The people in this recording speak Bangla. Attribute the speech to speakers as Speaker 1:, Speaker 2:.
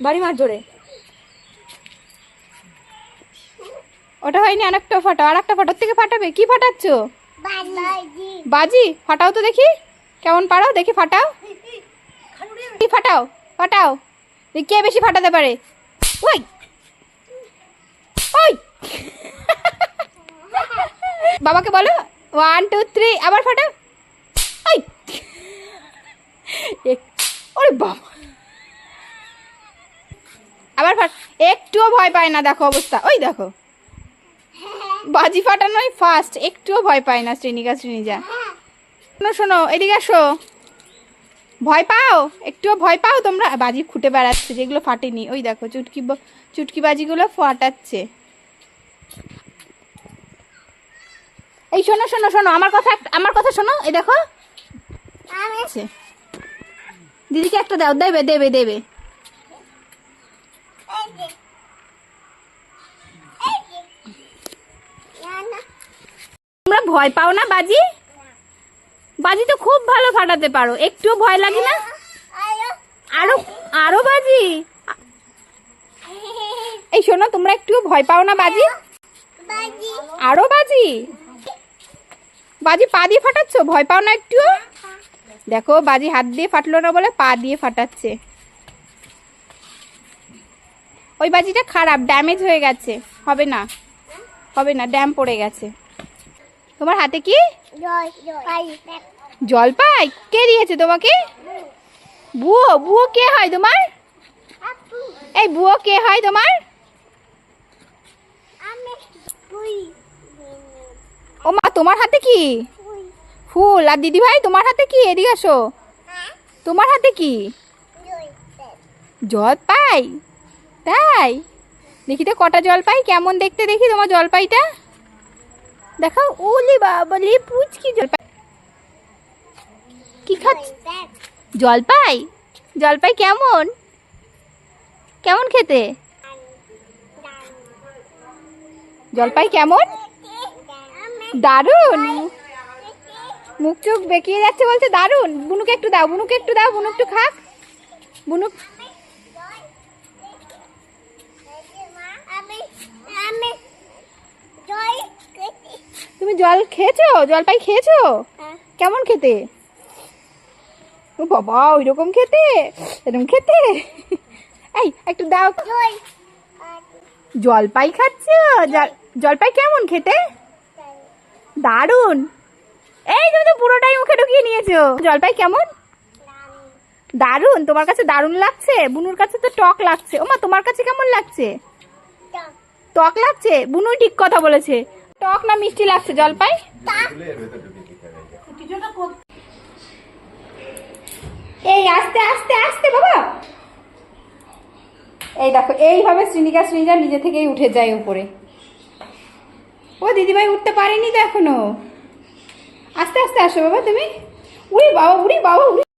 Speaker 1: বাড়ি মার জোরে। ওটা হয়নি, আরেকটা ফাটাও, আরেকটা ফাটার থেকে ফাটাবে। কি ফাটাচ্ছ? বাজি। ফাটাও তো দেখি কেমন পারো, দেখি ফাটাও। কি ফাটাও, ফাটাও। কে বেশি ফাটাতে পারে? ওই ওই বাবাকে বলো 1 2 3 আবার ফাটাও। ওই ওরে বাবা, আবার ফাট। একটুও ভয় পায় না, দেখো অবস্থা। ওই দেখো বাজি ফাটানোই ফার্স্ট, একটুও ভয় পায় না শ্রীনিকা শ্রীনিজা। শোনো শোনো, এদিকে আসো। ভয় পাও? একটুও ভয় পাও তোমরা? বাজি খুঁটে বেড়াচ্ছে যেগুলো ফাটেনি। ওই দেখো চুটকি বাজিগুলো ফাটাচ্ছে। এই শোনো শোনো শোনো, আমার কথা শোনো। এই দেখো দিদিকে একটা দাও। দেবে দেবে দেবে। তোমরা ভয় পাও না বাজি? বাজি তো খুব ভালো ফাটাতে পারো, একটুও ভয় লাগে না? আরো আরো বাজি। এই শোনো, তোমরা একটুও ভয় পাও না বাজি? আরো বাজি। বাজি পা দিয়ে ফাটাচ্ছ, ভয় পাও না একটুও? দেখো বাজি হাত দিয়ে ফাটলো না বলে পা দিয়ে ফাটাচ্ছে। ওই বাজিটা খারাপ, ড্যামেজ হয়ে গেছে, হবে না, হবে না, ড্যাম পড়ে গেছে। তোমার হাতে কি? জলপাই। কে দিয়েছে তোমাকে? বুয়ো। বুয়ো কে হয় তোমার? এই বুয়ো কে হয় তোমার? ও মা, তোমার হাতে কি? ফুল। আর দিদি ভাই তোমার হাতে কি? এদিকে আসো। তোমার হাতে কি? জলপাই। তাই? দেখি তো কটা জলপাই, কেমন দেখতে দেখি তোমার জলপাইটা। দেখাও। ওলি বাবলি পুচকি জলপাই। কি খাচ্ছ? জলপাই। জলপাই কেমন? কেমন খেতে? জলপাই কেমন? দারুন। মুখ চোখ বেঁকিয়ে যাচ্ছে বলছে দারুন। বুনুকে একটু দাও, বুনুকে একটু দাও, বুনু একটু খাক। বুনু তুমি জল খেয়েছো? জলপাই খেয়েছো? কেমন খেতে? ও বাবা, ওইরকম খেতে, এরকম খেতে। এই একটু দাও। জলপাই খাচ্ছ? জলপাই কেমন খেতে? দারুন। এই তুমি তো পুরোটাই মুখে ঢুকিয়ে নিয়েছো। জলপাই কেমন? দারুন। তোমার কাছে দারুন লাগছে, বুনুর কাছে তো টক লাগছে। ওমা, তোমার কাছে কেমন লাগছে? টক লাগছে। বুনুই ঠিক কথা বলেছে। টক না মিষ্টি লাগছে জলপাই? এই আস্তে আস্তে আস্তে বাবা। এই দেখো, এইভাবে শ্রীনিকা শ্রীনিজা নিজে থেকেই উঠে যায় উপরে। ও দিদিভাই উঠতে পারেনি তো এখনো। আস্তে আস্তে আসো বাবা তুমি। উড়ি বাবা, উড়ি বাবা, উড়ি।